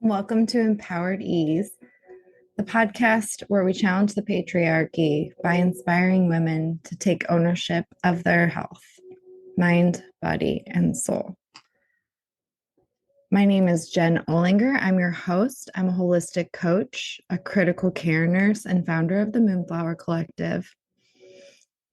Welcome to Empowered Ease, the podcast where we challenge the patriarchy by inspiring women to take ownership of their health, mind, body, and soul. My name is Jen Olinger. I'm your host. I'm a holistic coach, a critical care nurse, and founder of the Moonflower Collective.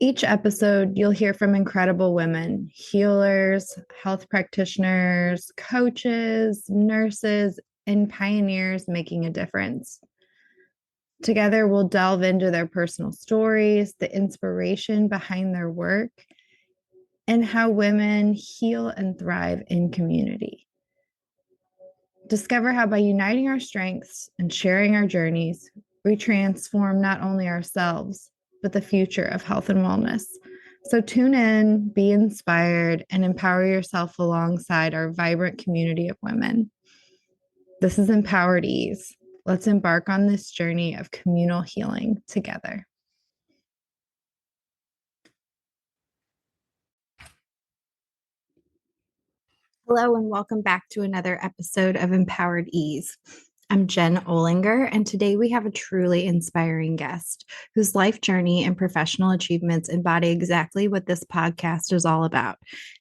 Each episode, you'll hear from incredible women, healers, health practitioners, coaches, nurses, and pioneers making a difference. Together, we'll delve into their personal stories, the inspiration behind their work, and how women heal and thrive in community. Discover how by uniting our strengths and sharing our journeys, we transform not only ourselves, but the future of health and wellness. So tune in, be inspired, and empower yourself alongside our vibrant community of women. This is Empowered Ease. Let's embark on this journey of communal healing together. Hello, and welcome back to another episode of Empowered Ease. I'm Jen Olinger, and today we have a truly inspiring guest whose life journey and professional achievements embody exactly what this podcast is all about: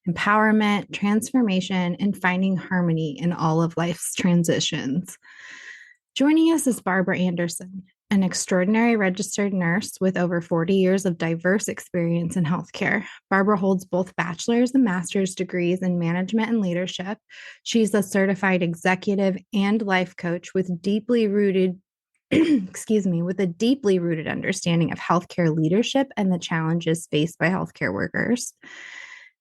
empowerment, transformation, and finding harmony in all of life's transitions. Joining us is Barbara Anderson, an extraordinary registered nurse with over 40 years of diverse experience in healthcare. Barbara holds both bachelor's and master's degrees in management and leadership. She's a certified executive and life coach with deeply rooted with a deeply rooted understanding of healthcare leadership and the challenges faced by healthcare workers.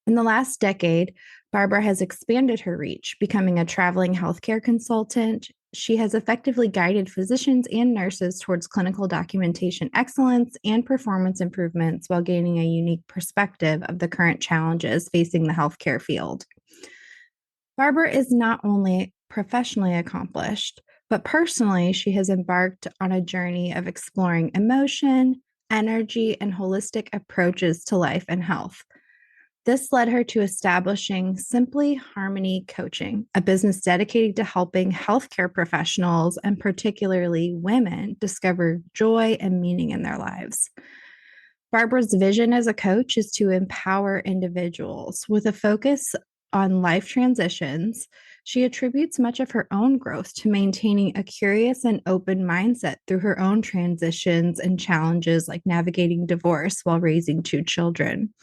In the last decade, Barbara has expanded her reach, becoming a traveling healthcare consultant. She has effectively guided physicians and nurses towards clinical documentation excellence and performance improvements while gaining a unique perspective of the current challenges facing the healthcare field. Barbara is not only professionally accomplished, but personally, she has embarked on a journey of exploring emotion, energy, and holistic approaches to life and health. This led her to establishing Simply Harmony Coaching, a business dedicated to helping healthcare professionals and particularly women discover joy and meaning in their lives. Barbara's vision as a coach is to empower individuals with a focus on life transitions. She attributes much of her own growth to maintaining a curious and open mindset through her own transitions and challenges like navigating divorce while raising two children.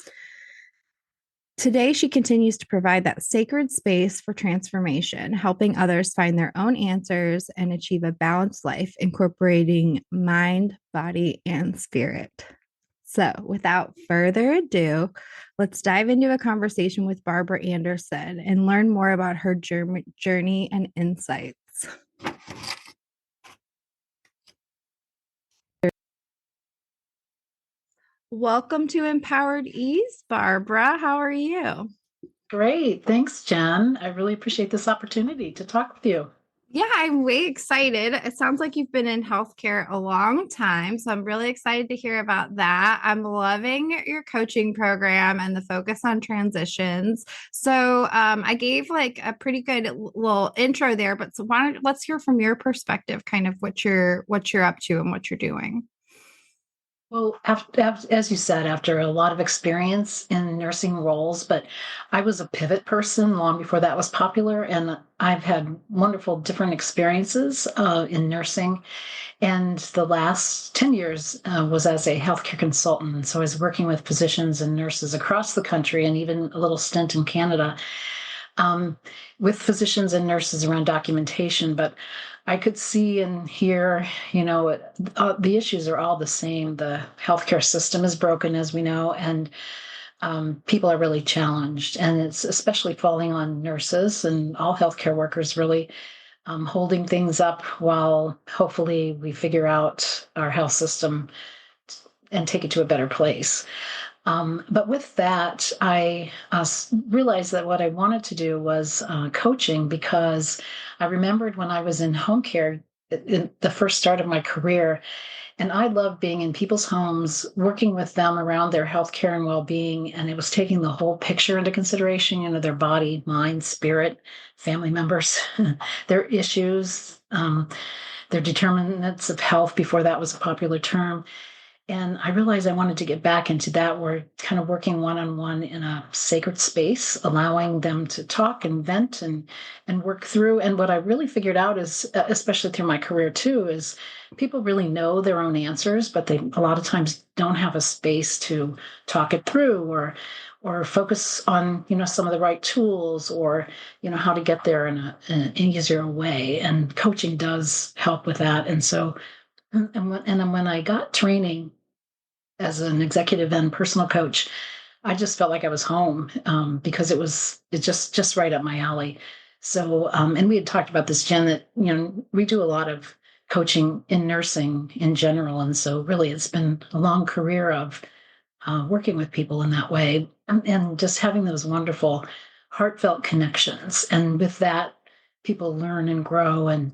Today, she continues to provide that sacred space for transformation, helping others find their own answers and achieve a balanced life, incorporating mind, body, and spirit. So, without further ado, let's dive into a conversation with Barbara Anderson and learn more about her journey and insights. Welcome to Empowered Ease, Barbara. How are you? Great. Thanks, Jen. I really appreciate this opportunity to talk with you. Yeah, I'm way excited. It sounds like you've been in healthcare a long time. So I'm really excited to hear about that. I'm loving your coaching program and the focus on transitions. So I gave like a pretty good little intro there, but so let's hear from your perspective, kind of what you're up to and what you're doing. Well, as you said, after a lot of experience in nursing roles, but I was a pivot person long before that was popular, and I've had wonderful different experiences in nursing. And the last 10 years was as a healthcare consultant. So I was working with physicians and nurses across the country and even a little stint in Canada um, with physicians and nurses around documentation. But I could see and hear, the issues are all the same. The healthcare system is broken, as we know, and people are really challenged. And it's especially falling on nurses and all healthcare workers, really holding things up while hopefully we figure out our health system and take it to a better place. But with that, I realized that what I wanted to do was coaching, because I remembered when I was in home care in the first start of my career. And I love being in people's homes, working with them around their healthcare and well-being. And it was taking the whole picture into consideration, their body, mind, spirit, family members, their issues, their determinants of health before that was a popular term. And I realized I wanted to get back into that, where kind of working one-on-one in a sacred space, allowing them to talk and vent and work through. And what I really figured out is, especially through my career too, is people really know their own answers, but they a lot of times don't have a space to talk it through, or focus on some of the right tools, or how to get there in an easier way. And coaching does help with that. And so and then when I got training as an executive and personal coach, I just felt like I was home, because it's just right up my alley. So, and we had talked about this, Jen, that we do a lot of coaching in nursing in general, and so really it's been a long career of working with people in that way, and just having those wonderful, heartfelt connections, and with that, people learn and grow and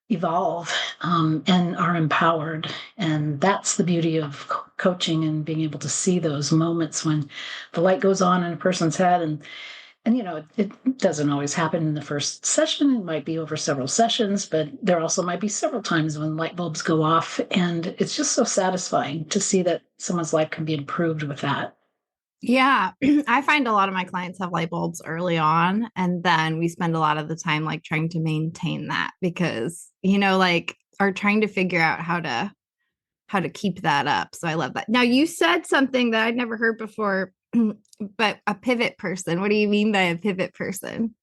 evolve, and are empowered. And that's the beauty of coaching, and being able to see those moments when the light goes on in a person's head. And it doesn't always happen in the first session. It might be over several sessions, but there also might be several times when light bulbs go off. And it's just so satisfying to see that someone's life can be improved with that. Yeah, I find a lot of my clients have light bulbs early on, and then we spend a lot of the time like trying to maintain that because, like are trying to figure out how to keep that up. So I love that. Now you said something that I'd never heard before, but a pivot person. What do you mean by a pivot person?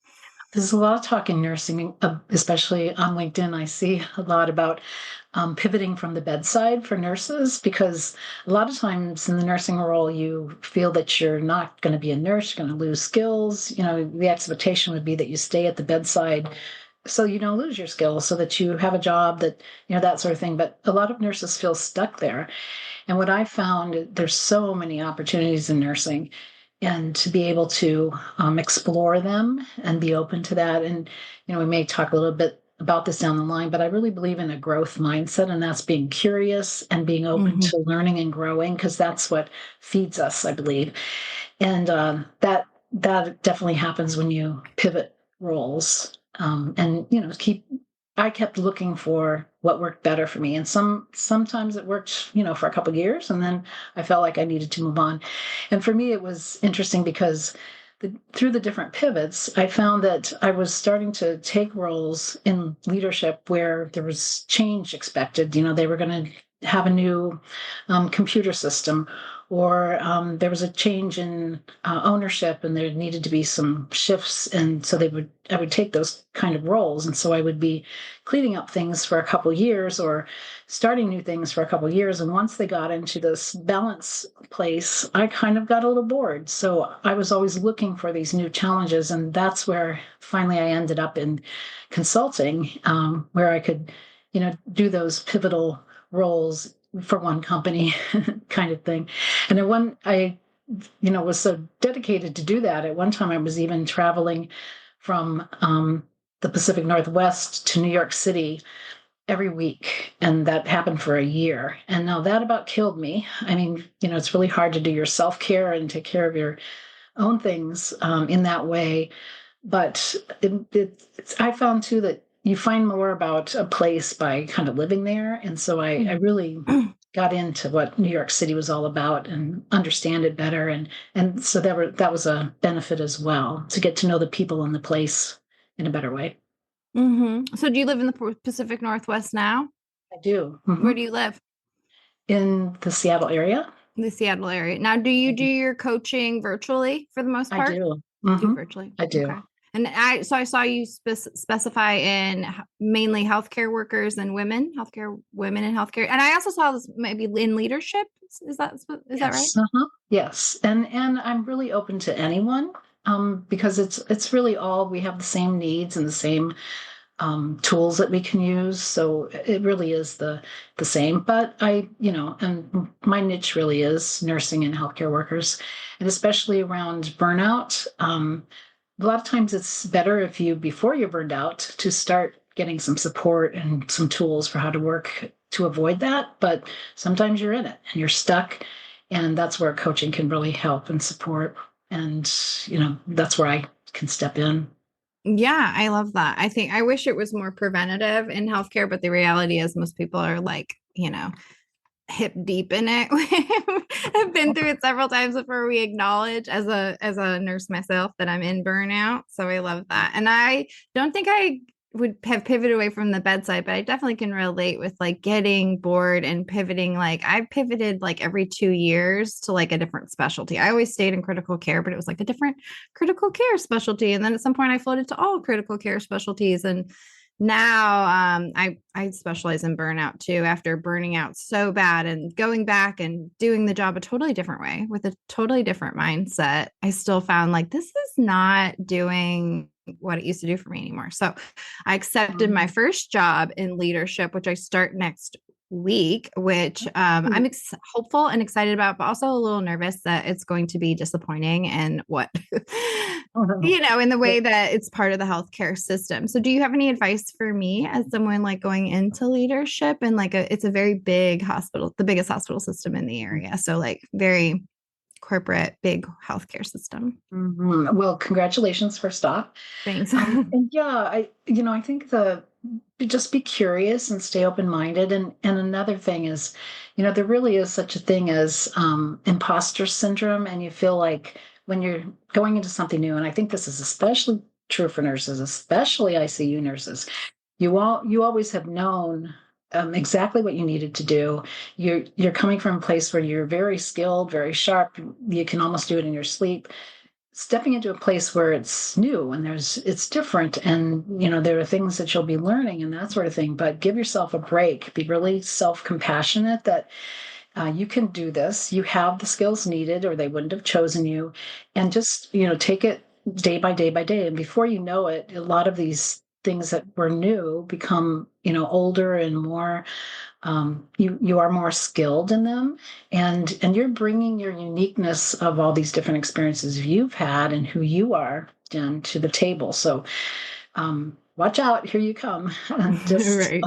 There's a lot of talk in nursing, especially on LinkedIn. I see a lot about pivoting from the bedside for nurses, because a lot of times in the nursing role, you feel that you're not going to be a nurse, you're going to lose skills. The expectation would be that you stay at the bedside so you don't lose your skills, so that you have a job that, that sort of thing. But a lot of nurses feel stuck there. And what I found, there's so many opportunities in nursing, and to be able to explore them and be open to that. And, we may talk a little bit about this down the line, but I really believe in a growth mindset, and that's being curious and being open Mm-hmm. to learning and growing, because that's what feeds us, I believe. And that definitely happens when you pivot roles, and keep. I kept looking for what worked better for me, and sometimes it worked, for a couple of years, and then I felt like I needed to move on. And for me, it was interesting because through the different pivots, I found that I was starting to take roles in leadership where there was change expected. They were going to have a new computer system, or there was a change in ownership, and there needed to be some shifts. And so I would take those kind of roles. And so I would be cleaning up things for a couple of years, or starting new things for a couple of years. And once they got into this balance place, I kind of got a little bored. So I was always looking for these new challenges. And that's where finally I ended up in consulting, where I could, do those pivotal roles for one company kind of thing. And at one, I, was so dedicated to do that. At one time, I was even traveling from the Pacific Northwest to New York City every week. And that happened for a year. And now that about killed me. I mean, it's really hard to do your self-care and take care of your own things in that way. But I found too that you find more about a place by kind of living there. And so I really got into what New York City was all about and understand it better. And so that was a benefit as well, to get to know the people and the place in a better way. Mm-hmm. So do you live in the Pacific Northwest now? I do. Where do you live? In the Seattle area. The Seattle area. Now, do you do Mhm. your coaching virtually for the most I part? do. Do Hmm. virtually. I do. Okay. And I saw you specify in mainly healthcare workers and women in healthcare. And I also saw this maybe in leadership. Is that right? Yes. Uh-huh. Yes. And I'm really open to anyone, because it's really all, we have the same needs and the same tools that we can use. So it really is the same. But and my niche really is nursing and healthcare workers, and especially around burnout. A lot of times it's better if you, before you're burned out, to start getting some support and some tools for how to work to avoid that. But sometimes you're in it and you're stuck. And that's where coaching can really help and support. And, that's where I can step in. Yeah, I love that. I wish it was more preventative in healthcare, but the reality is most people are like, hip deep in it. I've been through it several times before we acknowledge as a nurse myself that I'm in burnout. So I love that. And I don't think I would have pivoted away from the bedside, but I definitely can relate with like getting bored and pivoting. Like I pivoted like every 2 years to like a different specialty. I always stayed in critical care, but it was like a different critical care specialty. And then at some point I floated to all critical care specialties. And now I specialize in burnout too, after burning out so bad and going back and doing the job a totally different way with a totally different mindset. I still found like this is not doing what it used to do for me anymore. So I accepted my first job in leadership, which I start next week, which I'm hopeful and excited about, but also a little nervous that it's going to be disappointing and what, in the way that it's part of the healthcare system. So do you have any advice for me as someone like going into leadership and like it's a very big hospital, the biggest hospital system in the area. So like very corporate, big healthcare system. Well, congratulations first off. Thanks. And yeah, I think just be curious and stay open-minded. And another thing is, there really is such a thing as imposter syndrome, and you feel like when you're going into something new, and I think this is especially true for nurses, especially ICU nurses, you always have known exactly what you needed to do. You're coming from a place where you're very skilled, very sharp. You can almost do it in your sleep. Stepping into a place where it's new and it's different, and there are things that you'll be learning and that sort of thing. But give yourself a break. Be really self-compassionate that you can do this. You have the skills needed, or they wouldn't have chosen you. And just take it day by day by day. And before you know it, a lot of these things that were new become older and more you are more skilled in them, and you're bringing your uniqueness of all these different experiences you've had and who you are, Jen, to the table. So watch out, here you come. And just Right.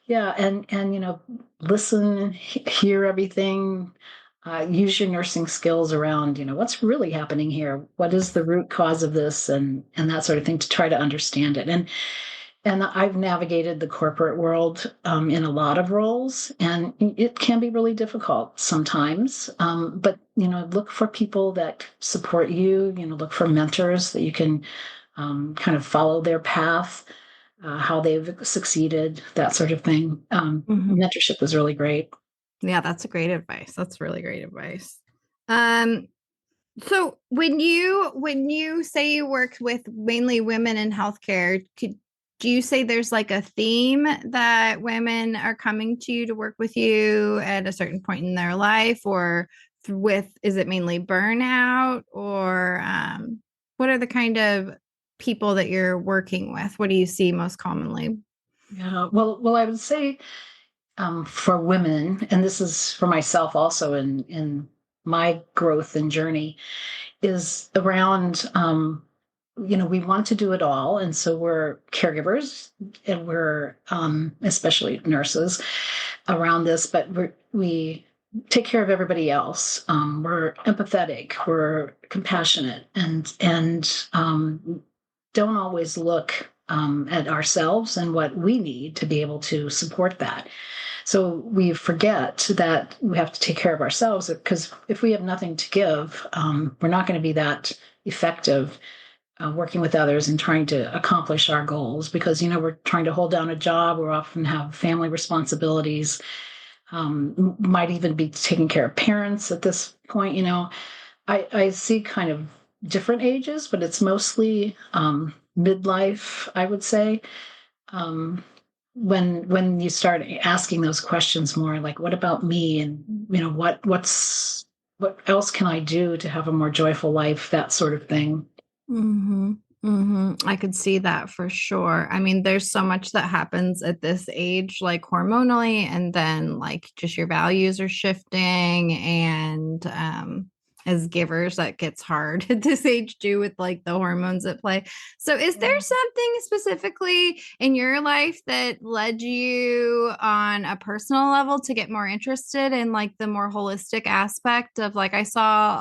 yeah, and listen, hear everything. Use your nursing skills around what's really happening here, what is the root cause of this, and that sort of thing, to try to understand it. And I've navigated the corporate world in a lot of roles, and it can be really difficult sometimes. But look for people that support you. Look for mentors that you can kind of follow their path, how they've succeeded, that sort of thing. Mentorship was really great. Yeah, that's a great advice. That's really great advice. Um, so when you say you work with mainly women in healthcare, do you say there's like a theme that women are coming to you to work with you at a certain point in their life, or is it mainly burnout, or what are the kind of people that you're working with? What do you see most commonly? Yeah, well, I would say for women, and this is for myself also in my growth and journey, is around we want to do it all, and so we're caregivers, and we're especially nurses around this, but we take care of everybody else. We're empathetic, we're compassionate, and don't always look at ourselves and what we need to be able to support that. So we forget that we have to take care of ourselves, because if we have nothing to give, we're not going to be that effective working with others and trying to accomplish our goals, because we're trying to hold down a job, we often have family responsibilities, might even be taking care of parents at this point. I see kind of different ages, but it's mostly midlife, I would say. um, when you start asking those questions more, like what about me, and what else can I do to have a more joyful life, that sort of thing. I could see that for sure. I mean, there's so much that happens at this age, like hormonally, and then like just your values are shifting, and as givers, that gets hard at this age too, with like the hormones at play. So is there something specifically in your life that led you on a personal level to get more interested in like the more holistic aspect of, like, I saw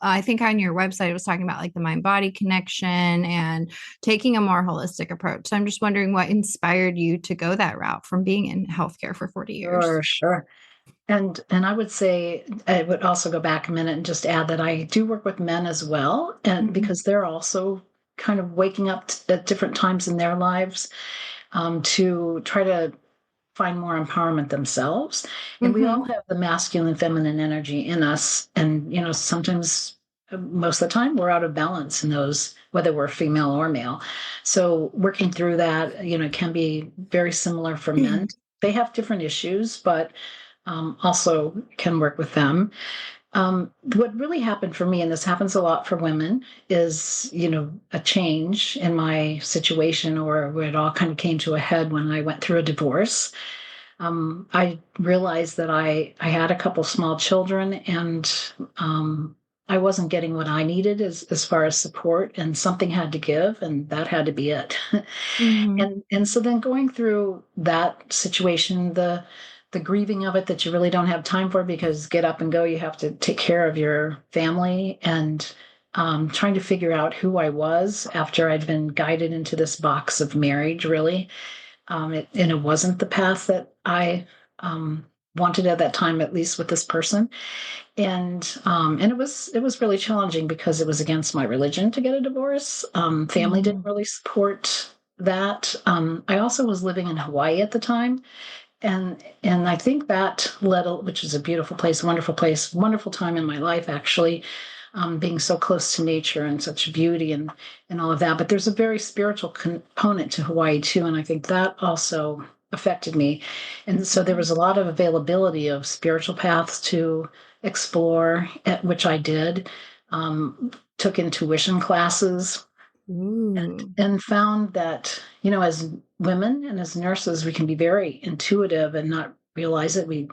I think on your website it was talking about like the mind body connection and taking a more holistic approach. So I'm just wondering what inspired you to go that route from being in healthcare for 40 years. Sure, sure. And I would say I would also go back a minute and just add that I do work with men as well, and Mhm. because they're also kind of waking up at different times in their lives, to try to find more empowerment themselves. And we all Mhm. have the masculine, feminine energy in us, and sometimes, most of the time, we're out of balance in those, whether we're female or male. So working through that, can be very similar for men. They have different issues, but also can work with them. What really happened for me, and this happens a lot for women, is, a change in my situation, or where it all kind of came to a head when I went through a divorce. I realized that I had a couple small children, and I wasn't getting what I needed as far as support, and something had to give, and that had to be it. Mhm. And so then going through that situation, the grieving of it, that you really don't have time for, because get up and go, you have to take care of your family, and trying to figure out who I was after I'd been guided into this box of marriage, really. And it wasn't the path that I wanted at that time, at least with this person. And it was really challenging, because it was against my religion to get a divorce. Family didn't Mhm. really support that. I also was living in Hawaii at the time, and I think that led, which is a beautiful place, wonderful time in my life, actually, being so close to nature and such beauty, and all of that. But there's a very spiritual component to Hawaii too, and I think that also affected me. And so there was a lot of availability of spiritual paths to explore, which I did. Took intuition classes, Ooh. and found that, as women and as nurses, we can be very intuitive and not realize it. We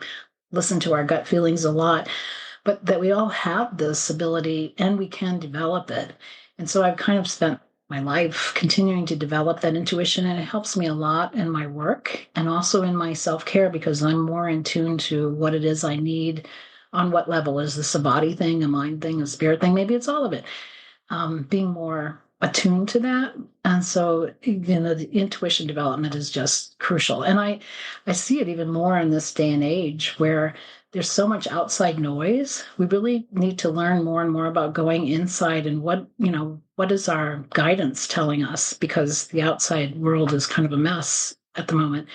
listen to our gut feelings a lot, but that we all have this ability and we can develop it. And so I've kind of spent my life continuing to develop that intuition, and it helps me a lot in my work and also in my self-care, because I'm more in tune to what it is I need. On what level? Is this a body thing, a mind thing, a spirit thing? Maybe it's all of it. Being more attuned to that. And so, the intuition development is just crucial. And I see it even more in this day and age, where there's so much outside noise. We really need to learn more and more about going inside, and what is our guidance telling us, because the outside world is kind of a mess at the moment.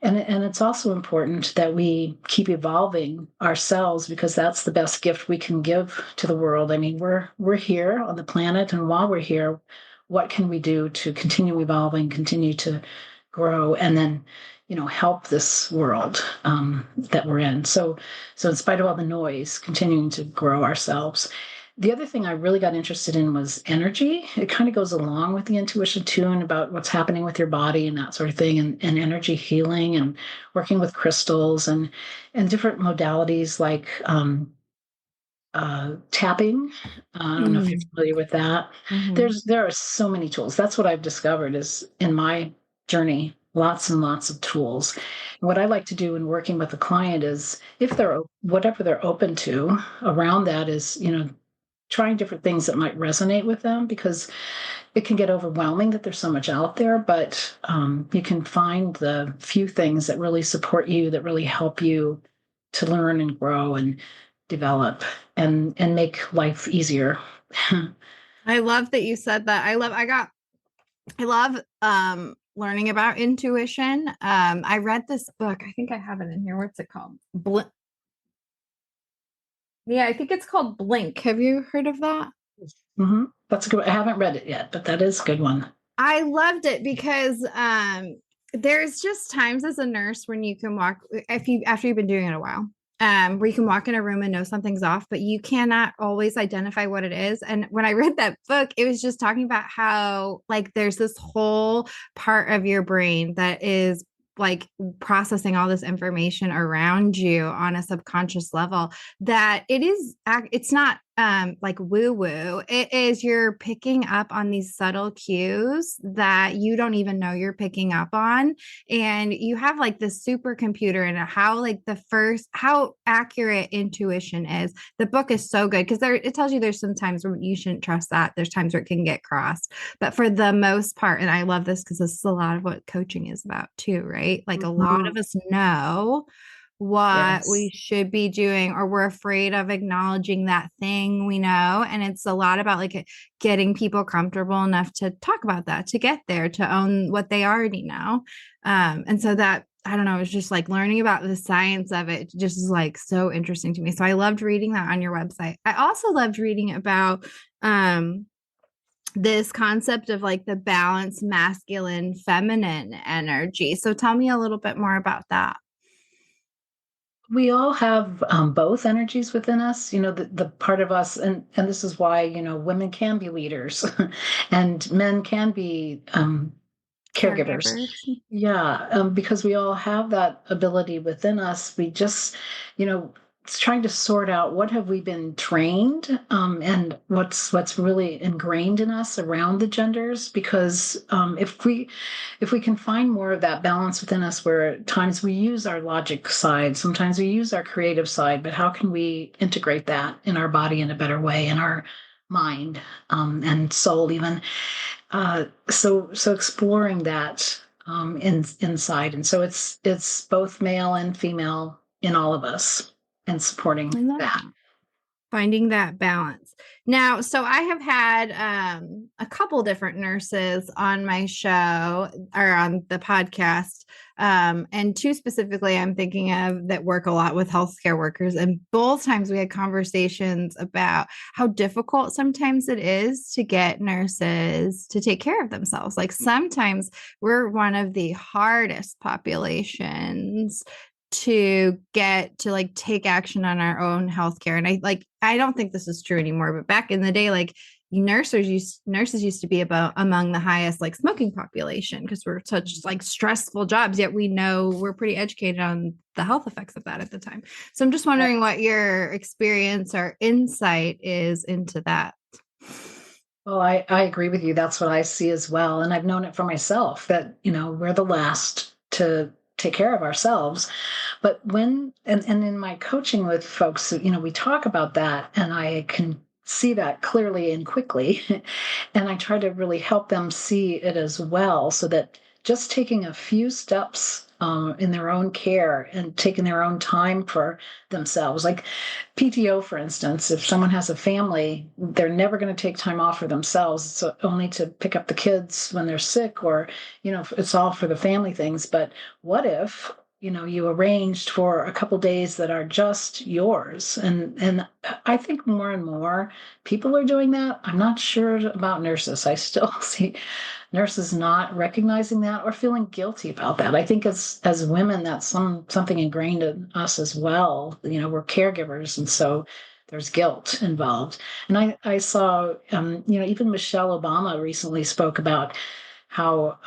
And it's also important that we keep evolving ourselves, because that's the best gift we can give to the world. I mean, we're here on the planet, and while we're here, what can we do to continue evolving, continue to grow, and then, help this world, that we're in. So in spite of all the noise, continuing to grow ourselves. The other thing I really got interested in was energy. It kind of goes along with the intuition too, and about what's happening with your body and that sort of thing, and energy healing, and working with crystals, and different modalities like, tapping. I don't know if you're Mm. familiar with that. Mhm. There are so many tools. That's what I've discovered is in my journey. Lots and lots of tools. And what I like to do in working with a client is, if whatever they're open to around that is, trying different things that might resonate with them, because it can get overwhelming that there's so much out there, but you can find the few things that really support you, that really help you to learn and grow and develop, and make life easier. I love that you said that. I love learning about intuition. I read this book. I think I have it in here. What's it called? Yeah, I think it's called Blink. Have you heard of that? That's good. I haven't read it yet, but that is a good one. I loved it because there's just times as a nurse when you can walk, if you after you've been doing it a while, where you can walk in a room and know something's off, but you cannot always identify what it is. And when I read that book, it was just talking about how like there's this whole part of your brain that is like processing all this information around you on a subconscious level, that it's not like woo woo. It is, you're picking up on these subtle cues that you don't even know you're picking up on. And you have like this supercomputer, and how like how accurate intuition is. The book is so good because it tells you there's some times where you shouldn't trust that. There's times where it can get crossed. But for the most part, and I love this because this is a lot of what coaching is about too, right? Like a lot Mhm. of us know what we Yes. should be doing, or we're afraid of acknowledging that thing we know. And it's a lot about like getting people comfortable enough to talk about that, to get there, to own what they already know. And so that, I don't know, it's just like learning about the science of it just is like so interesting to me. So I loved reading that on your website. I also loved reading about this concept of like the balanced masculine feminine energy. So tell me a little bit more about that. We all have both energies within us, the part of us, and this is why, women can be leaders and men can be caregivers. Caregivers. Yeah, because we all have that ability within us. We just, it's trying to sort out what have we been trained, and what's really ingrained in us around the genders. Because if we can find more of that balance within us, where at times we use our logic side, sometimes we use our creative side, but how can we integrate that in our body in a better way, in our mind, and soul even. So exploring that inside, and so it's both male and female in all of us, and supporting I love that. that. Finding that balance. Now, so I have had a couple different nurses on my show or on the podcast, and two specifically I'm thinking of that work a lot with healthcare workers. And both times we had conversations about how difficult sometimes it is to get nurses to take care of themselves. Like sometimes we're one of the hardest populations to get to like take action on our own healthcare. And I don't think this is true anymore, but back in the day, like nurses used to be about among the highest like smoking population because we're such like stressful jobs, yet we know we're pretty educated on the health effects of that at the time. So I'm just wondering what your experience or insight is into that. Well, I agree with you. That's what I see as well. And I've known it for myself that, we're the last to take care of ourselves. But and in my coaching with folks, we talk about that, and I can see that clearly and quickly. And I try to really help them see it as well, so that just taking a few steps in their own care and taking their own time for themselves, like PTO, for instance, if someone has a family, they're never going to take time off for themselves. It's only to pick up the kids when they're sick, or, it's all for the family things. But what if, you arranged for a couple days that are just yours? And I think more and more people are doing that. I'm not sure about nurses. I still see nurses not recognizing that or feeling guilty about that. I think as women, that's something ingrained in us as well. We're caregivers, and so there's guilt involved. And I saw, even Michelle Obama recently spoke about how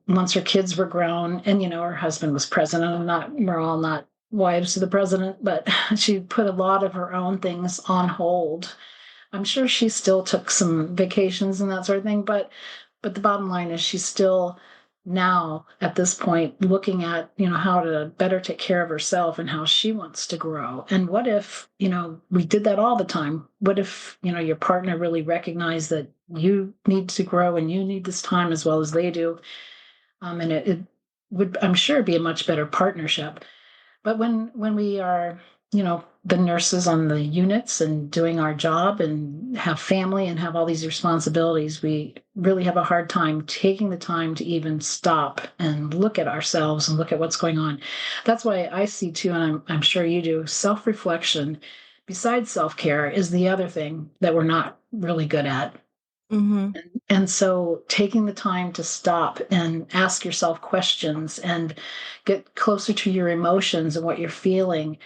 once her kids were grown, and her husband was president, and we're all not wives to the president, but she put a lot of her own things on hold. I'm sure she still took some vacations and that sort of thing, but the bottom line is she's still now at this point looking at, how to better take care of herself and how she wants to grow. And what if, we did that all the time? What if, your partner really recognized that you need to grow and you need this time as well as they do? And it would, I'm sure, be a much better partnership. But when we are, the nurses on the units and doing our job and have family and have all these responsibilities, we really have a hard time taking the time to even stop and look at ourselves and look at what's going on. That's why I see too, and I'm sure you do, self-reflection besides self-care is the other thing that we're not really good at. Mm-hmm. And so taking the time to stop and ask yourself questions and get closer to your emotions and what you're feeling,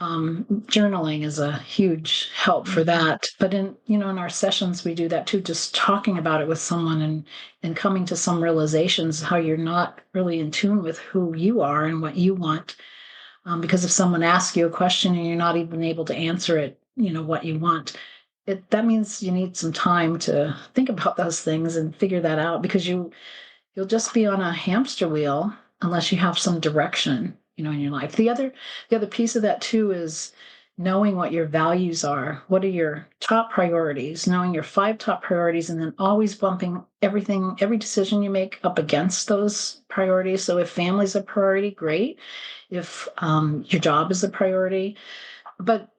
Journaling is a huge help for Mhm. that. But in our sessions, we do that too, just talking about it with someone and coming to some realizations how you're not really in tune with who you are and what you want. Because if someone asks you a question and you're not even able to answer it, what you want, that means you need some time to think about those things and figure that out because you'll just be on a hamster wheel unless you have some direction, in your life. The other piece of that too is knowing what your values are. What are your top priorities? Knowing your 5 top priorities and then always bumping every decision you make up against those priorities. So if family's a priority, great. If your job is a priority, but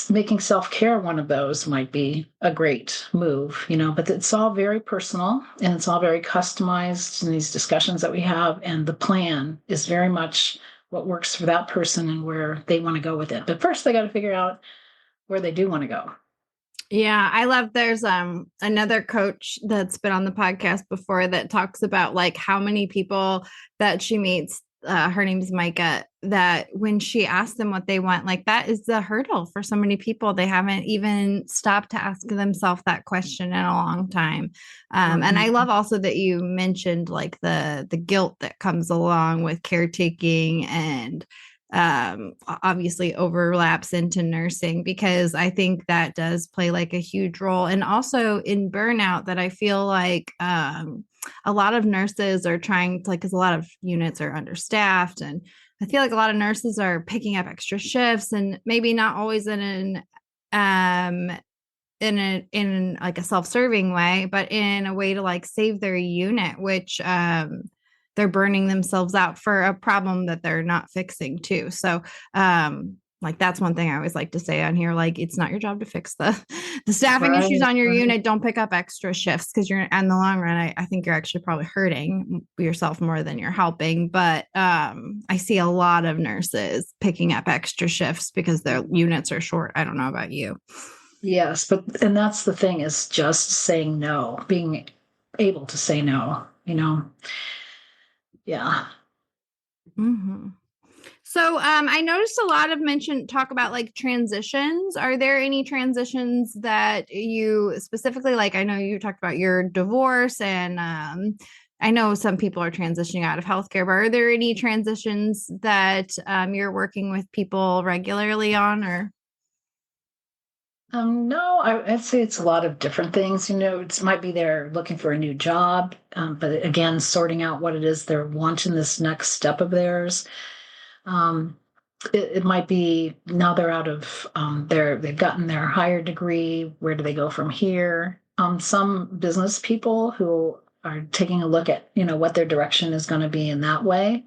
making self-care one of those might be a great move, but it's all very personal and it's all very customized in these discussions that we have. And the plan is very much what works for that person and where they want to go with it. But first they got to figure out where they do want to go. Yeah, I love there's another coach that's been on the podcast before that talks about like how many people that she meets, her name's Micah, that when she asks them what they want, like that is the hurdle for so many people. They haven't even stopped to ask themselves that question in a long time. And I Mhm. love also that you mentioned like the guilt that comes along with caretaking and obviously overlaps into nursing because I think that does play like a huge role. And also in burnout, that I feel like a lot of nurses are trying to, like, because a lot of units are understaffed. And I feel like a lot of nurses are picking up extra shifts and maybe not always um, in like a self-serving way, but in a way to like save their unit, which they're burning themselves out for a problem that they're not fixing too. So like that's one thing I always like to say on here, like it's not your job to fix the staffing issues Right, on your right. unit. Don't pick up extra shifts because you're in the long run, I think you're actually probably hurting yourself more than you're helping. But I see a lot of nurses picking up extra shifts because their units are short. I don't know about you. Yes, and that's the thing is just saying no, being able to say no. Yeah. Mm-hmm. So I noticed a lot of mention talk about like transitions. Are there any transitions that you specifically like? I know you talked about your divorce and I know some people are transitioning out of healthcare, but are there any transitions that you're working with people regularly on or? No, I'd say it's a lot of different things. It might be they're looking for a new job, but again, sorting out what it is they're wanting this next step of theirs. Um, it might be now they're out of they've gotten their higher degree. Where do they go from here? Some business people who are taking a look at what their direction is going to be in that way.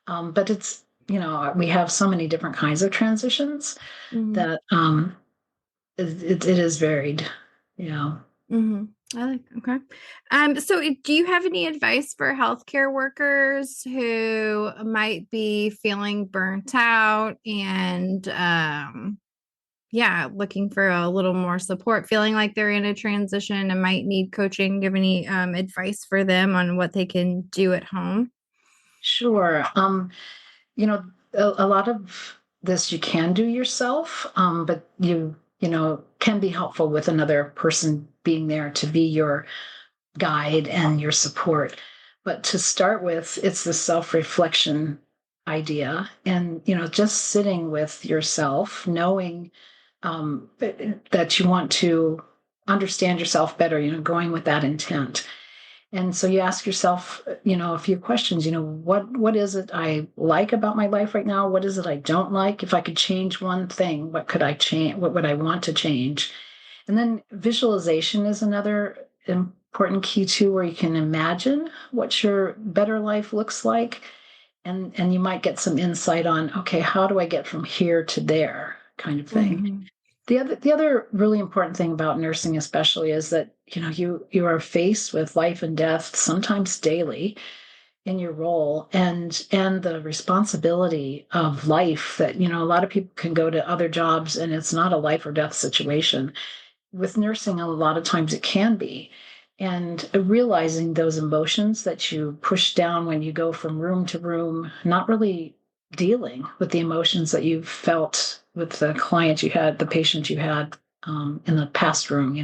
But it's we have so many different kinds of transitions Mm-hmm. that it is varied. Yeah. Mm-hmm. I like okay. So do you have any advice for healthcare workers who might be feeling burnt out and yeah, looking for a little more support, feeling like they're in a transition and might need coaching? Give any advice for them on what they can do at home? Sure. You know, a lot of this you can do yourself, but you can be helpful with another person being there to be your guide and your support. But to start with, it's the self-reflection idea, and just sitting with yourself, knowing that you want to understand yourself better. Going with that intent. And so you ask yourself, a few questions, what is it I like about my life right now? What is it I don't like? If I could change one thing, what could I change? What would I want to change? And then visualization is another important key too, where you can imagine what your better life looks like. And you might get some insight on, okay, how do I get from here to there kind of thing. Mm-hmm. The other really important thing about nursing especially is that you are faced with life and death sometimes daily in your role, and the responsibility of life that a lot of people can go to other jobs and it's not a life or death situation. With nursing, a lot of times it can be. And realizing those emotions that you push down when you go from room to room, not really dealing with the emotions that you felt with the client you had, the patient you had in the past room,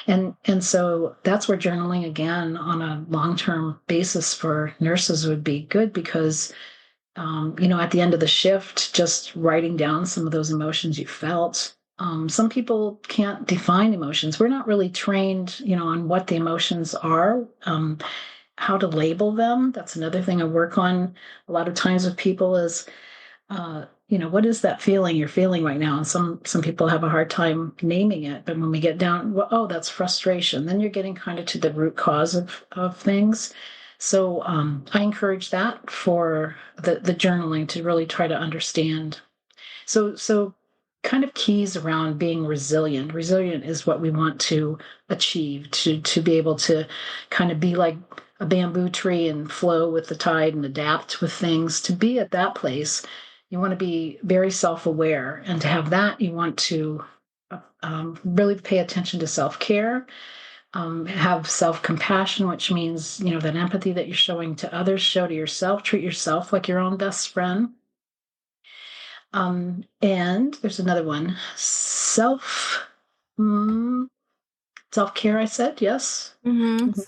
and so that's where journaling again on a long-term basis for nurses would be good because at the end of the shift, just writing down some of those emotions you felt. Some people can't define emotions. We're not really trained, on what the emotions are, how to label them. That's another thing I work on a lot of times with people is, what is that feeling you're feeling right now? And some people have a hard time naming it. But when we get down, well, oh, that's frustration. Then you're getting kind of to the root cause of things. So I encourage that for the journaling to really try to understand. So kind of keys around being resilient. Resilient is what we want to achieve, to be able to kind of be like a bamboo tree and flow with the tide and adapt with things. To be at that place, you want to be very self-aware, and to have that, you want to really pay attention to self-care, have self-compassion, which means that empathy that you're showing to others, show to yourself, treat yourself like your own best friend. And there's another one, mm, self-care, I said, yes. Mm-hmm. Mhm.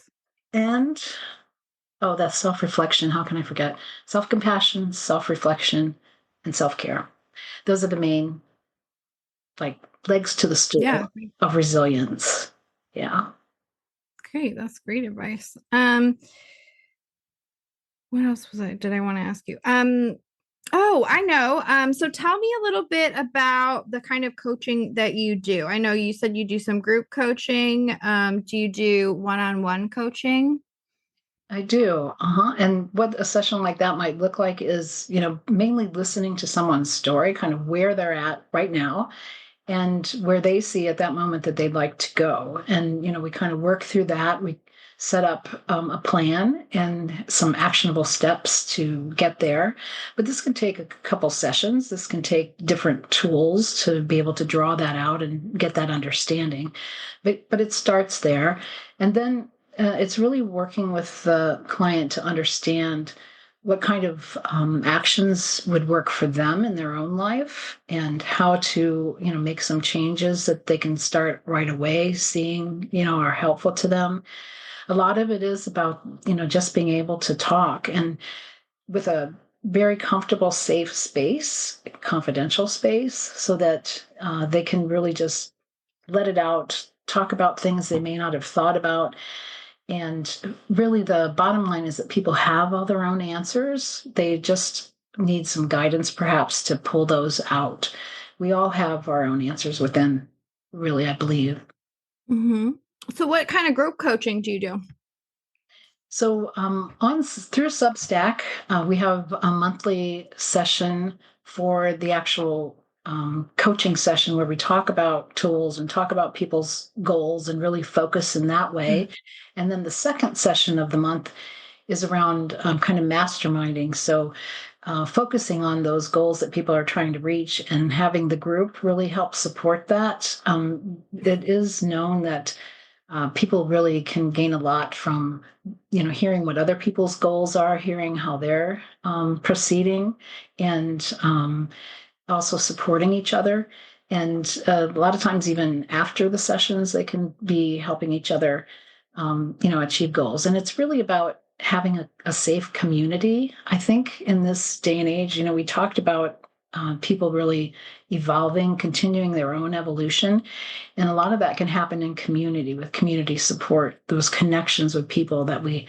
And oh, that's self-reflection. How can I forget? Self-compassion, self-reflection, and self-care. Those are the main like legs to the Yeah. stool of resilience. Yeah. Great. That's great advice. What else did I want to ask you? Oh, I know. So tell me a little bit about the kind of coaching that you do. I know you said you do some group coaching. Do you do one-on-one coaching? I do. Uh-huh. And what a session like that might look like is, mainly listening to someone's story, kind of where they're at right now and where they see at that moment that they'd like to go. And, we kind of work through that. We set up a plan and some actionable steps to get there. But this can take a couple sessions. This can take different tools to be able to draw that out and get that understanding. But it starts there. And then it's really working with the client to understand what kind of actions would work for them in their own life and how to make some changes that they can start right away seeing are helpful to them. A lot of it is about just being able to talk and with a very comfortable safe space, confidential space, so that they can really just let it out, talk about things they may not have thought about. And really, the bottom line is that people have all their own answers. They just need some guidance, perhaps, to pull those out. We all have our own answers within, really, I believe. Mm-hmm. So what kind of group coaching do you do? So on through Substack, we have a monthly session for the actual coaching session where we talk about tools and talk about people's goals and really focus in that way. And then the second session of the month is around kind of masterminding. So focusing on those goals that people are trying to reach and having the group really help support that. It is known that people really can gain a lot from hearing what other people's goals are, hearing how they're proceeding, and also supporting each other. And a lot of times, even after the sessions, they can be helping each other, achieve goals. And it's really about having a safe community. I think in this day and age, we talked about people really evolving, continuing their own evolution. And a lot of that can happen in community with community support, those connections with people that we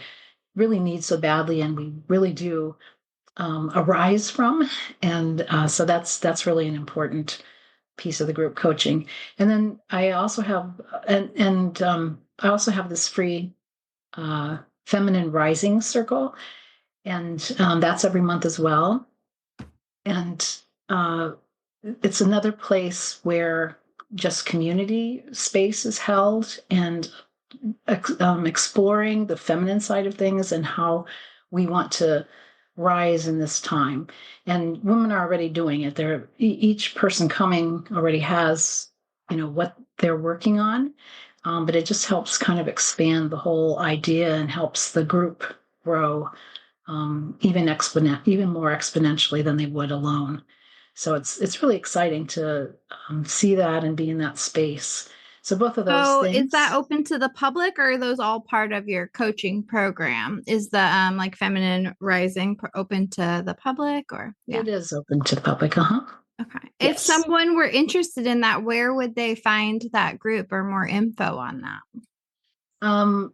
really need so badly and we really do arise from. And so that's really an important piece of the group coaching. And then I also have and I also have this free feminine rising circle, and that's every month as well. And it's another place where just community space is held and exploring the feminine side of things and how we want to rise in this time. And women are already doing it. Each person coming already has, what they're working on. But it just helps kind of expand the whole idea and helps the group grow even more exponentially than they would alone. So it's really exciting to see that and be in that space. So both of those So is that things. open to the public or are those all part of your coaching program? Is the like feminine rising open to the public or yeah. It is open to the public. Uh-huh. Okay. If Yes. someone were interested in that, where would they find that group or more info on that? Um,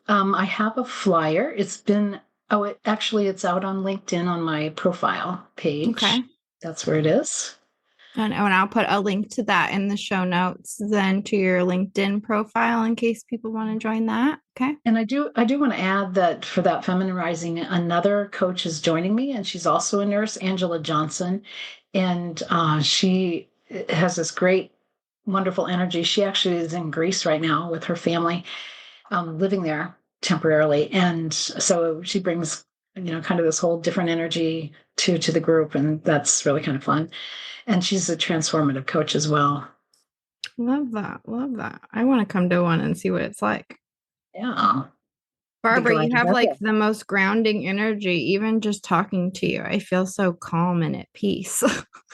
I have a flyer. It's out on LinkedIn on my profile page. Okay. That's where it is. And I'll put a link to that in the show notes then to your LinkedIn profile in case people want to join that. Okay. And I do want to add that for that Feminine Rising, another coach is joining me, and she's also a nurse, Angela Johnson, and she has this great, wonderful energy. She actually is in Greece right now with her family, living there temporarily, and so she brings kind of this whole different energy to the group, and that's really kind of fun. And she's a transformative coach as well. Love that. Love that. I want to come to one and see what it's like. Yeah, be Barbara, glad you to have have like you. the most grounding energy, even just talking to you. I feel so calm and at peace.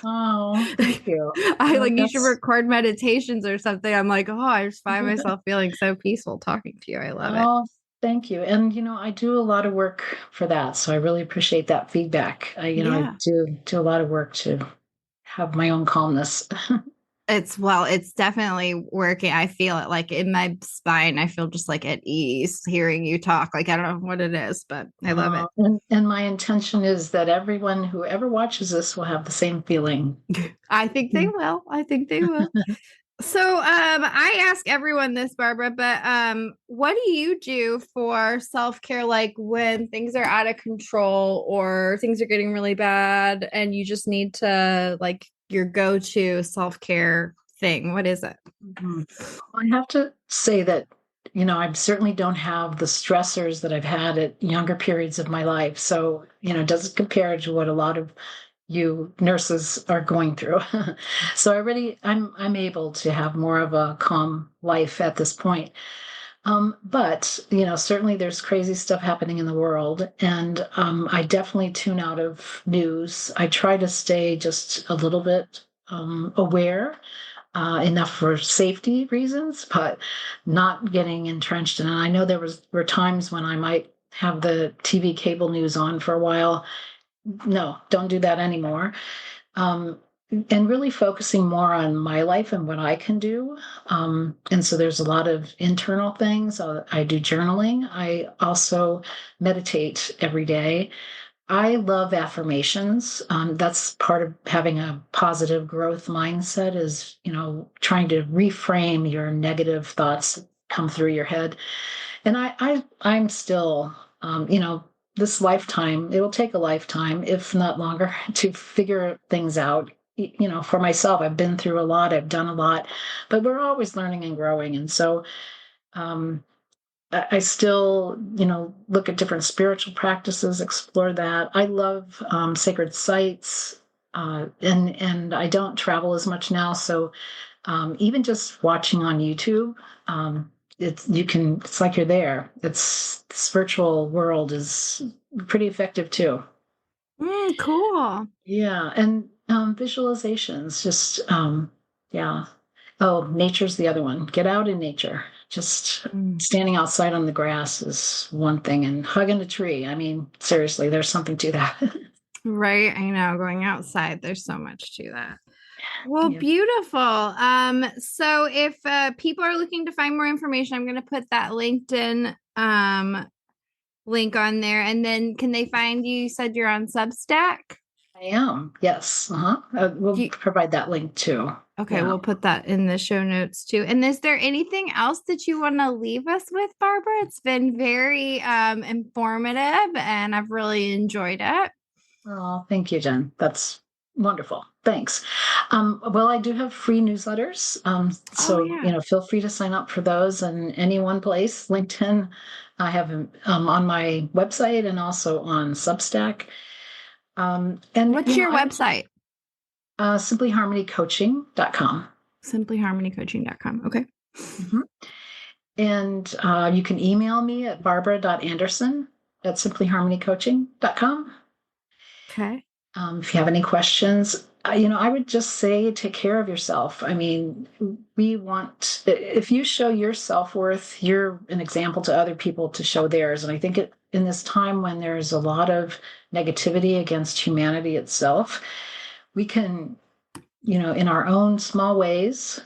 Oh, thank you. I like you should That's record meditations or something. I'm like, oh, I just find myself feeling so peaceful talking to you. I love it. Oh, thank you. And I do a lot of work for that, so I really appreciate that feedback. I Yeah. do a lot of work to have my own calmness. It's definitely working. I feel it like in my spine. I feel just like at ease hearing you talk. Like I don't know what it is, but I love it. And my intention is that everyone who ever watches this will have the same feeling. I think they will. I think they will. So I ask everyone this, Barbara, but what do you do for self-care like when things are out of control or things are getting really bad and you just need to like your go-to self-care thing? What is it? Mhm. I have to say that, I certainly don't have the stressors that I've had at younger periods of my life. So, it doesn't compare to what a lot of you nurses are going through. So I'm able to have more of a calm life at this point. But certainly there's crazy stuff happening in the world, and I definitely tune out of news. I try to stay just a little bit aware, enough for safety reasons, but not getting entrenched in it. I know were times when I might have the TV cable news on for a while. No, don't do that anymore. Um, and really focusing more on my life and what I can do. And so there's a lot of internal things. I do journaling. I also meditate every day. I love affirmations. That's part of having a positive growth mindset is, trying to reframe your negative thoughts that come through your head. And I'm still, this lifetime, it'll take a lifetime, if not longer, to figure things out. For myself, I've been through a lot, I've done a lot, but we're always learning and growing. And so, um, I still, look at different spiritual practices, explore that. I love sacred sites, and I don't travel as much now. So even just watching on YouTube, it's like you're there. This virtual world is pretty effective too. Cool. Yeah, and visualizations, just yeah. Oh, nature's the other one. Get out in nature. Just Mm. standing outside on the grass is one thing, and hugging a tree. I mean, seriously, there's something to that. Right. I know going outside, there's so much to that. Well, Yeah, beautiful. So if people are looking to find more information, I'm going to put that LinkedIn link on there. And then can they find you? You said you're on Substack. I am. Yes. Uh-huh. We'll You, provide that link too. okay, Yeah. we'll put that in the show notes too. And is there anything else that you want to leave us with, Barbara? It's been very informative and I've really enjoyed it. Oh, thank you, Jen. That's wonderful. Thanks. Well, I do have free newsletters. Oh, So, yeah. feel free to sign up for those in any one place. LinkedIn, I have them on my website and also on Substack. And, What's your I'm website? simplyharmonycoaching.com. Simplyharmonycoaching.com. Okay. Mhm. And you can email me at barbara.anderson at simplyharmonycoaching.com. Okay. If you have any questions, I would just say take care of yourself. I mean, if you show your self worth, you're an example to other people to show theirs. And I think in this time when there's a lot of negativity against humanity itself, we can, in our own small ways,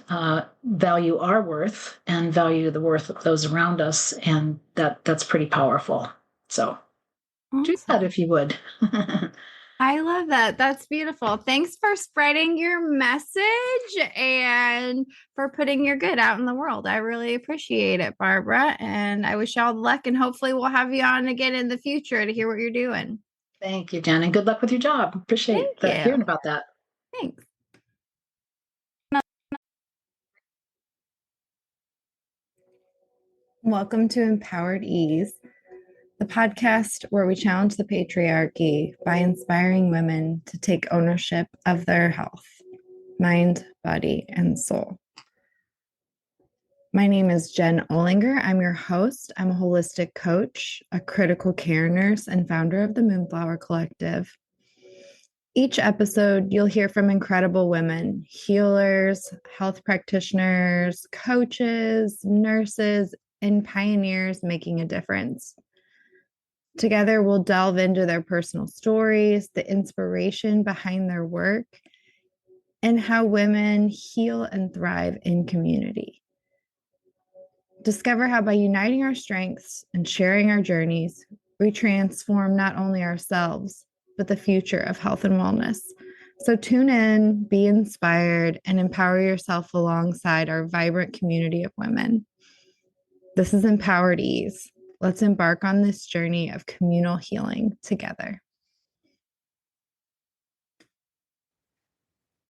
value our worth and value the worth of those around us. And that's pretty powerful. So do that Awesome. if you would. I love that. That's beautiful. Thanks for spreading your message and for putting your good out in the world. I really appreciate it, Barbara. And I wish you all the luck. And hopefully, we'll have you on again in the future to hear what you're doing. Thank you, Jen, and good luck with your job. Appreciate Thank you. hearing about that. Thanks. Welcome to Empowered Ease, the podcast where we challenge the patriarchy by inspiring women to take ownership of their health, mind, body, and soul. My name is Jen Olinger. I'm your host. I'm a holistic coach, a critical care nurse, and founder of the Moonflower Collective. Each episode, you'll hear from incredible women, healers, health practitioners, coaches, nurses, and pioneers making a difference. Together, we'll delve into their personal stories, the inspiration behind their work, and how women heal and thrive in community. Discover how by uniting our strengths and sharing our journeys, we transform not only ourselves, but the future of health and wellness. So tune in, be inspired, and empower yourself alongside our vibrant community of women. This is Empowered Ease. Let's embark on this journey of communal healing together.